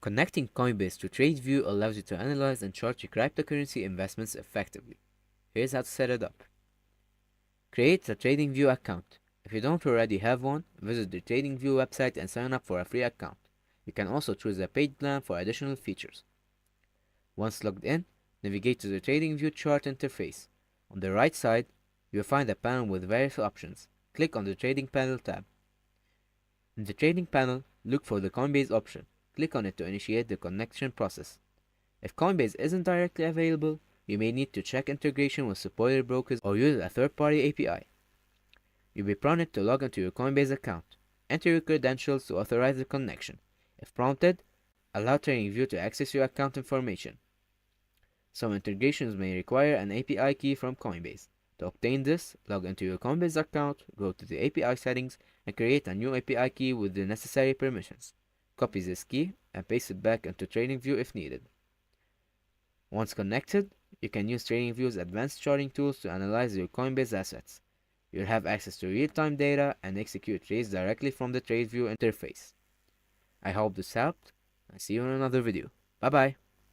Connecting Coinbase to TradingView allows you to analyze and chart your cryptocurrency investments effectively. Here's how to set it up. Create a TradingView account. If you don't already have one, visit the TradingView website and sign up for a free account. You can also choose a paid plan for additional features. Once logged in, navigate to the TradingView chart interface. On the right side, you'll find a panel with various options. Click on the Trading Panel tab. In the Trading Panel, look for the Coinbase option. Click on it to initiate the connection process. If Coinbase isn't directly available, you may need to check integration with supported brokers or use a third-party API. You'll be prompted to log into your Coinbase account. Enter your credentials to authorize the connection. If prompted, allow TradingView to access your account information. Some integrations may require an API key from Coinbase. To obtain this, log into your Coinbase account, go to the API settings, and create a new API key with the necessary permissions. Copy this key and paste it back into TradingView if needed. Once connected, you can use TradingView's advanced charting tools to analyze your Coinbase assets. You'll have access to real-time data and execute trades directly from the TradingView interface. I hope this helped, and see you in another video. Bye bye!